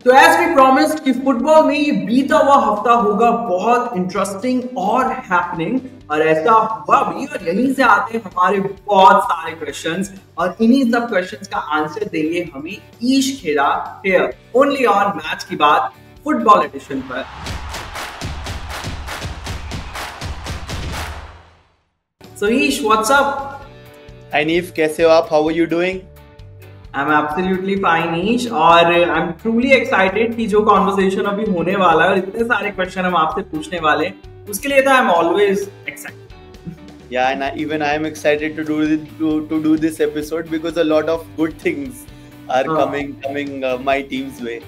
तो as we promised कि football में ये बीता हुआ हफ्ता होगा बहुत इंटरेस्टिंग और हैपनिंग, और ऐसा हुआ भी। और यहीं से आते हैं हमारे बहुत सारे क्वेश्चंस, और इन्हीं सब क्वेश्चंस का आंसर देंगे हमें Ish Khera here only on match की बात फुटबॉल एडिशन पर। So Ish, what's up? Hi Neef, कैसे हो आप? How are you doing? I'm absolutely fine, Ish, और I'm truly excited कि जो conversation अभी होने वाला है और इतने सारे क्वेश्चन हम आपसे पूछने वाले हैं, उसके लिए तो I'm always excited. Yeah, and even I am excited to do this episode because a lot of good things are coming my team's way.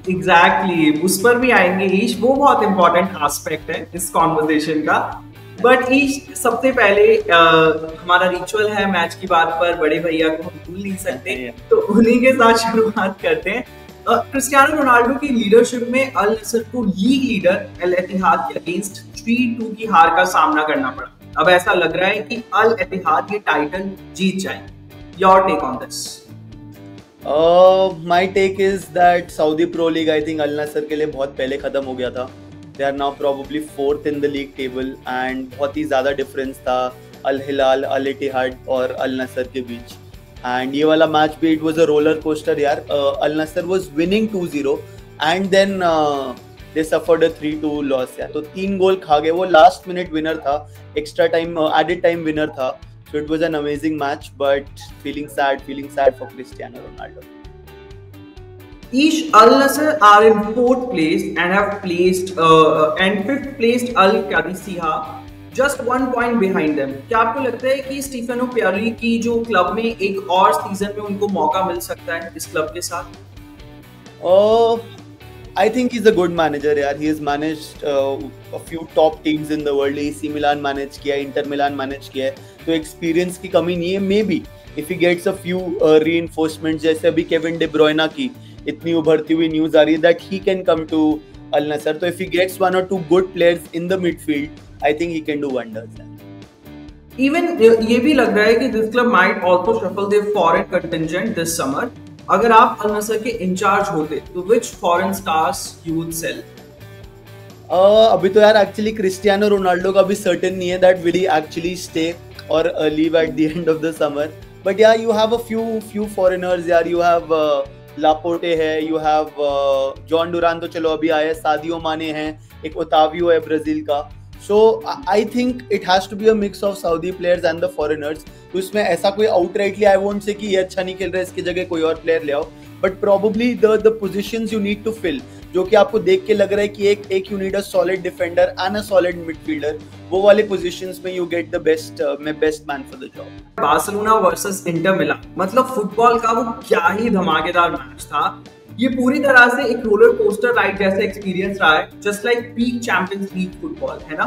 Exactly, उस पर भी आएंगे ईश, वो बहुत important aspect है इस conversation का। बट ईश, सबसे पहले हमारा रिचुअल है मैच की बात पर बड़े भैया को हम भूल नहीं सकते, तो उन्हीं के साथ शुरुआत करते हैं। क्रिस्टियानो रोनाल्डो की लीडरशिप में अल नसर को लीग लीडर अल इत्तिहाद के अगेंस्ट 3-2 की हार का सामना करना पड़ा। अब ऐसा लग रहा है कि अल इत्तिहाद ये टाइटल जीत जाएंगे। Your take on this? My take is that Saudi Pro League I think Al Nassr के लिए बहुत पहले खत्म हो गया था। They are now probably 4th in the league table and बहुत ही ज़्यादा डिफरेंस था अल हिलाल, अल इत्तिहाद और अल नसर के बीच। एंड ये वाला मैच भी it was a roller coaster यार। Al Nassr was winning 2-0 and then they suffered a 3-2 loss यार। तो 3 गोल खा गए। वो लास्ट मिनट विनर था, extra time added time winner था। So it was an amazing match but feeling sad for Cristiano Ronaldo. Ish, Al Nassr are in 4th place and have placed and 5th placed Al Qadisiyah just 1 point behind them. क्या आपको लगता है कि Stefano पियरली की जो club में एक और सीजन में उनको मौका मिल सकता है इस क्लब के साथ? I think he's a good manager यार. He has managed a few top teams in the world. AC Milan manage किया, Inter Milan manage किया है, तो एक्सपीरियंस की कमी नहीं है। Maybe if he gets a few reinforcements, जैसे अभी केविन डे ब्रुयना की इतनी उभरती हुई न्यूज आ रही है that he can come to Al Nassr, तो if he gets 1 or 2 good players in the midfield, I think he can do wonders. Even ये भी लग रहा है कि this club might also shuffle their foreign contingent this summer. अगर आप अल Nassr के इंचार्ज होते तो which foreign stars you would sell? अभी तो यार एक्चुअली क्रिस्टियानो रोनाल्डो का भी सर्टेन नहीं है that will he actually stay or leave at the end of the summer. But yeah, you have a few foreigners यार. You have लापोर्टे है, you have John Duran तो चलो अभी आया, सादियो माने हैं, एक ओतावियो है ब्राजील का। So I think it has to be a mix of Saudi players and the foreigners. तो इसमें ऐसा कोई आउटराइटली आई वोंट से कि ये अच्छा नहीं खेल रहा है इसकी जगह कोई और प्लेयर ले आओ, but probably the positions you need to fill, जो कि आपको देख के लग रहा है कि एक you need a solid defender and a solid midfielder, वो वाले पोजीशंस में you get the best man for the job. Barcelona versus Inter Milan, मतलब फुटबॉल का वो क्या ही धमाकेदार मैच था। ये पूरी तरह से एक रोलर कोस्टर राइड जैसा एक्सपीरियंस रहा है, just like peak Champions League football, है ना?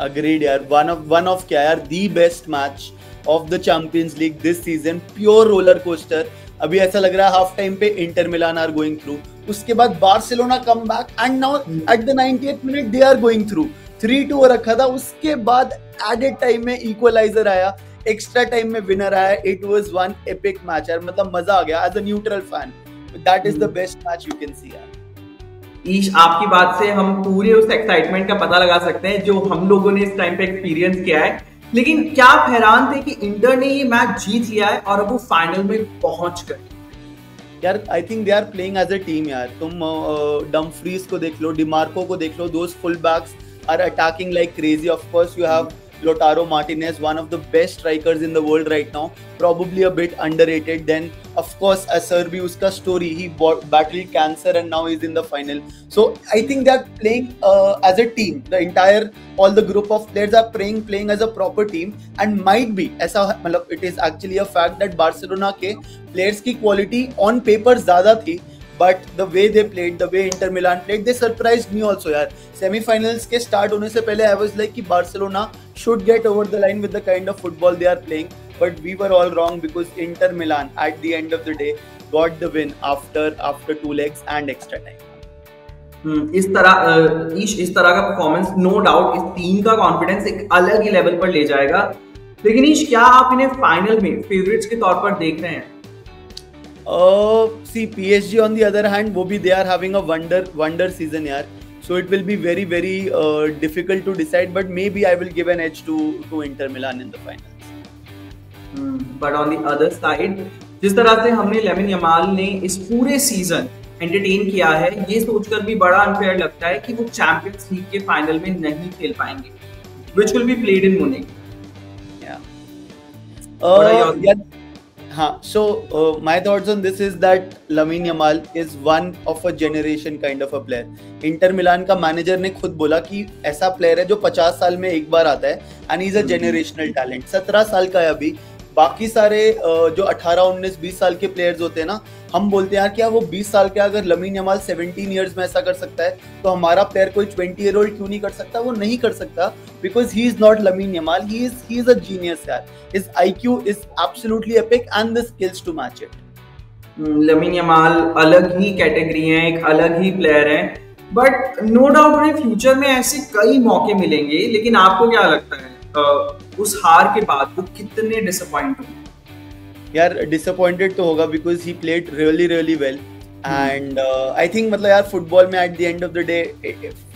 अग्रीड यार, वन ऑफ क्या यार, the best match of the Champions League this season, pure roller coaster. अभी ऐसा लग रहा है हाफ टाइम पे Inter Milan are going through, उसके बाद Barcelona come back and now at the 90th minute they are going through. 3-2 रखा था, उसके बाद एडेड टाइम में इक्वलाइजर आया, एक्स्ट्रा टाइम में विनर आया। It was one epic match यार, मतलब मजा आ गया as a neutral fan. That is the best match you can see यार। ईश, आपकी बात से हम पूरे उस एक्साइटमेंट का पता लगा सकते हैं जो हम लोगों ने इस टाइम पे एक्सपीरियंस किया है। लेकिन क्या आप हैरान थे कि इंटर ने ये मैच जीत लिया है और अब वो फाइनल में पहुंच गए? यार I think they are playing as a team यार। तुम डमफ्रीज को देख लो, डिमार्को को देख लो, those full backs are attacking like crazy. Of course you have Lautaro Martinez, one of the best strikers in the world right now, probably a bit underrated. Then of course Acerbi, uska story, he battled cancer and now he's in the final. So I think they're playing as a team. The entire, all the group of players are playing as a proper team, and might be ऐसा मतलब it is actually a fact that Barcelona के players की quality on paper ज़्यादा थी, but the way they played, the way Inter Milan played, they surprised me also यार। Semi-finals के start होने से पहले I was like कि Barcelona should get over the line with the kind of football they are playing, but we were all wrong because Inter Milan at the end of the day got the win after 2 legs and extra time। इस तरह का performance no doubt इस team का confidence एक अलग ही level पर ले जाएगा। लेकिन ईश, क्या आप इन्हें फाइनल में फेवरेट्स के तौर पर देख रहे हैं? See, PSG on the other hand, वो भी they are having a wonder season यार. So it will be very very difficult to decide. But maybe I will give an edge to Inter Milan in the finals. But on the other side, जिस तरह से हमने lamin Yamal ने इस पूरे season entertain किया है, ये सोचकर भी बड़ा अनफेयर लगता है कि वो चैंपियंस लीग के फाइनल में नहीं खेल पाएंगे, which will be played in Munich. Yeah. So my thoughts on this is that Lamine Yamal is one of a generation kind of a player. Inter Milan का मैनेजर ने खुद बोला कि ऐसा प्लेयर है जो 50 साल में एक बार आता है and is a generational talent. 17 साल का है अभी. बाकी सारे जो 18, 19, 20 साल के प्लेयर्स होते हैं ना, हम बोलते हैं यार क्या वो 20 साल के अगर लमीन यमाल 17 इयर्स में ऐसा कर सकता है तो हमारा प्लेयर कोई 20-year-old क्यों नहीं कर सकता. वो नहीं कर सकता because he is not Lamine Yamal. He is a genius यार. His IQ is absolutely epic and the skills to match it. Lamine Yamal अलग ही कैटेगरी है, एक अलग ही प्लेयर है, बट नो डाउट उन्हें फ्यूचर में ऐसे कई मौके मिलेंगे. लेकिन आपको क्या लगता है उस हार के बाद वो कितने डिसअपॉइंट होंगे? यार डिसअपॉइंटेड तो होगा because he played really well and I think मतलब यार फुटबॉल में at the end of the day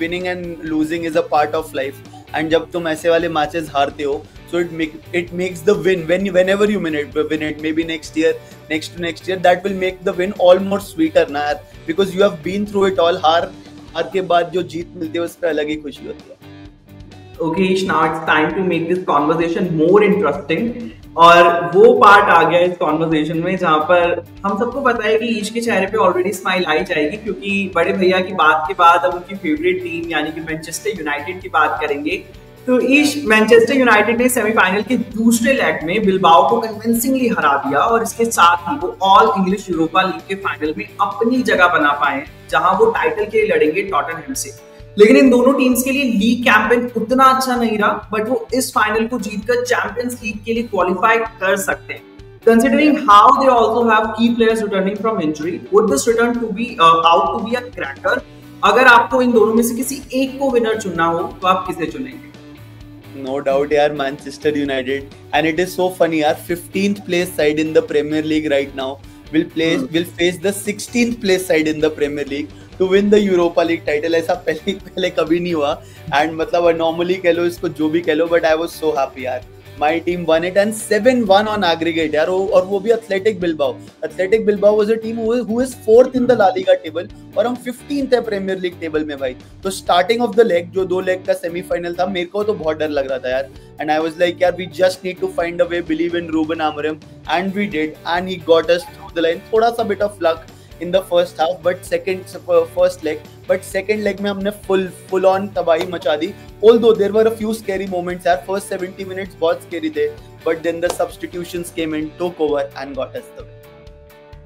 winning and losing is a part of life. And जब तुम ऐसे वाले मैचेस हारते हो so it makes the win whenever you win it maybe next to next year that will make the win all more sweeter na yaar, because you have been through it all. हार के बाद जो जीत मिलती है उस पर अलग ही खुशी होती है. Okay, now it's time to make this conversation more interesting. और वो पार्ट आ गया इस कॉन्वर्सेशन में जहाँ पर हम सबको पता है कि ईश के चेहरे पे ऑलरेडी स्माइल आई जाएगी, क्योंकि बड़े भैया की बात के बाद अब उनकी फेवरेट टीम यानी कि मैनचेस्टर यूनाइटेड की बात करेंगे. तो ईश, मैनचेस्टर यूनाइटेड ने सेमीफाइनल के दूसरे लेग में बिलबाओ को कन्विंसिंगली हरा दिया और इसके साथ ही वो ऑल इंग्लिश यूरोपा लीग के फाइनल में अपनी जगह बना पाए, जहां वो टाइटल के लिए लड़ेंगे टॉटनहम से. लेकिन इन दोनों टीम्स के लिए लीग कैंपेन उतना अच्छा नहीं रहा, बट वो इस फाइनल को जीतकर चैंपियंस लीग के लिए क्वालिफाई कर सकते हैं. Considering how they also have key players returning from injury, would this return to be out to be a cracker? अगर आपको इन दोनों में से किसी एक को विनर चुनना हो तो आप किसे चुनेंगे? No doubt यार Manchester United, and it is so funny यार 15th place side in the Premier League right now will face the 16th place side in the Premier League to win the Europa League title. ऐसा पहले कभी नहीं हुआ and मतलब अनॉर्मली कह लो इसको जो भी कह लो, but I was so happy यार. My team won it and 7-1 on aggregate यार, और वो भी Athletic Bilbao. Athletic Bilbao was a team who is 4th in the La Liga table और हम 15th है Premier League table में भाई. तो starting of the leg जो 2 leg का semi-final था, मेरे को तो बहुत डर लग रहा था यार. And I was like यार we just need to find a way, believe in Ruben Amorim, and we did, and he got us through the line. थोड़ा सा bit of luck in the first half, but second leg में हमने full on तबाही मचा दी. Although there were a few scary moments यार, first 70 minutes बहुत scary थे, but then the substitutions came in, took over and got us the win.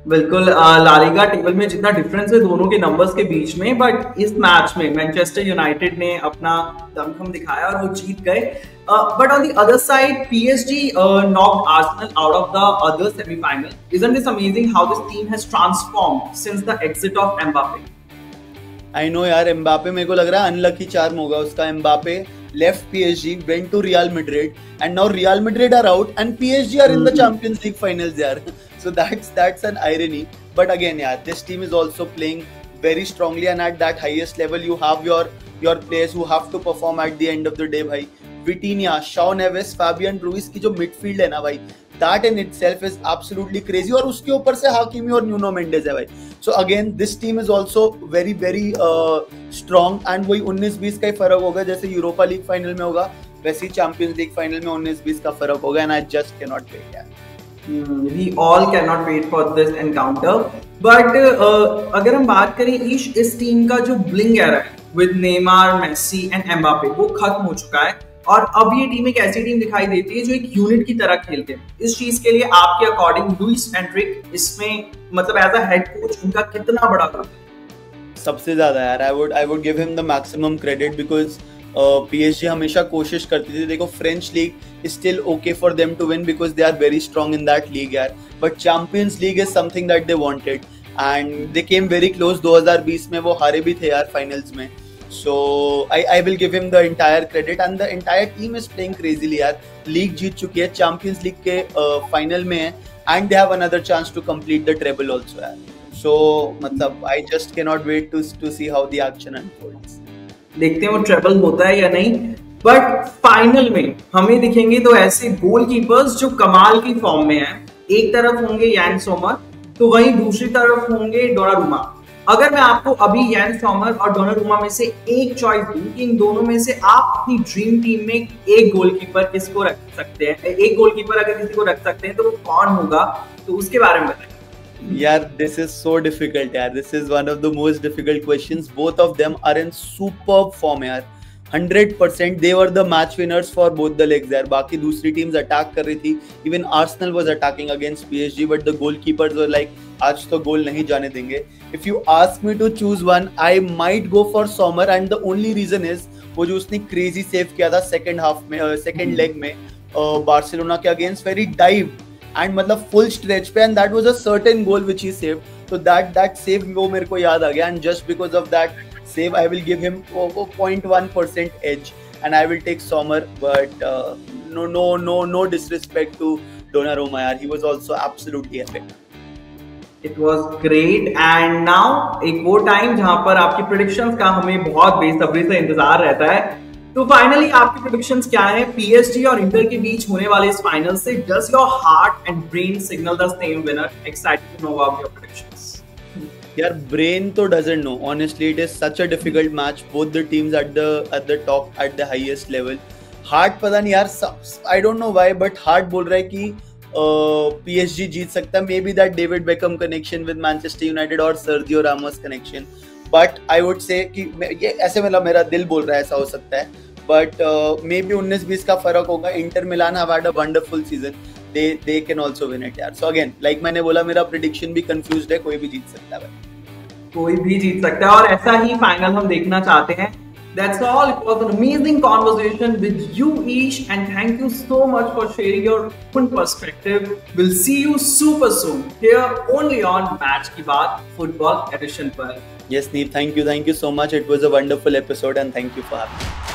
बिल्कुल, La Liga table में जितना डिफरेंस है दोनों के नंबर्स के बीच में, बट इस मैच में मैनचेस्टर यूनाइटेड ने अपना दमखम दिखाया और वो जीत गए. But on the other side, PSG knocked Arsenal out of the other semi-final. Isn't this amazing how this team has transformed since the exit of Mbappe? I know यार, Mbappe मेरे को लग रहा है अनलकी चार्म होगा उसका. Mbappe left PSG, went to Real Madrid, and now Real Madrid are out and PSG are in the Champions League finals यार. So that's an irony. But again यार, this team is also playing very strongly, and at that highest level you have your players who have to perform at the end of the day भाई. Vitinha, Shaun Neves, Fabian Ruiz की जो midfield है ना भाई, that in itself is absolutely crazy. और उसके ऊपर से हाकिमी और न्यूनो मेंडेज है भाई. So again, this team is also very strong, and वही 19-20 का ही फर्क होगा. जैसे यूरोपा लीग फाइनल में होगा वैसे ही चैंपियंस लीग फाइनल में 19-20 का फर्क होगा. And I just cannot wait यार. We all cannot wait for this encounter. But अगर हम बात करें इस टीम का जो ब्लिंग एरा है with Neymar, Messi and Mbappe, वो खत्म हो चुका है और अब ये टीम एक ऐसी टीम दिखाई देती है जो एक यूनिट की तरह खेलते हैं. इस चीज के लिए आपके अकॉर्डिंग लुइस एनरिक इसमें मतलब एज अ हेड कोच उनका कितना बड़ा रोल है? सबसे ज्यादा यार. I would give him the maximum credit because PSG हमेशा कोशिश करती थी. देखो French league is still okay for them to win because they are very strong in that league यार, but Champions League is something that they wanted and they came very close. 2020 में वो हारे भी थे यार फाइनल्स में. So I will give him the entire credit, and the entire team is playing crazily यार. League जीत चुकी है, चैंपियंस लीग के फाइनल में है, and they have another chance to complete the treble also यार. So मतलब I just cannot wait to see how the action unfolds. देखते हैं वो ट्रेबल होता है या नहीं, बट फाइनल में हमें दिखेंगे तो ऐसे गोलकीपर्स जो कमाल की फॉर्म में हैं. एक तरफ होंगे यान सोमर, तो वहीं दूसरी तरफ होंगे डोनारुमा. अगर मैं आपको अभी यान सोमर और डोनारुमा में से एक चॉइस दूं कि इन दोनों में से आप अपनी ड्रीम टीम में एक गोलकीपर किसको रख सकते हैं, एक गोलकीपर अगर किसी को रख सकते हैं तो वो कौन होगा, तो उसके बारे में बताइए. यार this is so difficult यार. This is one of the most difficult questions. Both of them are in superb form यार. 100% they were the match winners for both the legs यार. बाकी दूसरी टीम्स अटैक कर रही थी. Even Arsenal was attacking against PSG, but the goalkeepers were like, आज तो गोल नहीं जाने देंगे. If you ask me to choose one, I might go for Sommer, and the only reason is वो जो उसने crazy save किया था second half में, second leg में बार्सिलोना के against, very dive and मतलब full stretch पे, and that was a certain goal which he saved. So that save वो मेरे को याद आ गया, and just because of that save I will give him 0.1% edge and I will take Sommer, but no disrespect to Donnarumma yaar, he was also absolutely epic. It was great. and now एक वो time जहां पर आपकी predictions का हमें बहुत बेसब्री से इंतजार रहता है. तो फाइनली आपकी प्रेडिक्शंस क्या है पीएसजी और इंटर के बीच होने वाले इस फाइनल से? Does your heart and brain signal the same winner? Excited to know about your predictions. यार brain तो doesn't know. Honestly, it is such a difficult match. Both the teams at the top, at the highest level. Heart पता नहीं यार, I don't know why, but heart बोल रहा है कि PSG जीत सकता है. Maybe that David Beckham connection with Manchester United or Sergio Ramos connection. But I would say कि ये ऐसे मतलब मेरा दिल बोल रहा है ऐसा हो सकता है. But maybe 19-20 का फर्क होगा. Inter Milan have had a wonderful season. They can also win it यार. So again, like मैंने बोला, मेरा prediction भी confused है. कोई भी जीत सकता है. कोई भी जीत सकता है और ऐसा ही फाइनल हम देखना चाहते हैं. That's all. It was an amazing conversation with you, Ish, and thank you so much for sharing your own perspective. We'll see you super soon here only on Match Ki Baat Football Edition पर. Yes, Neil, thank you so much. It was a wonderful episode and thank you for having me.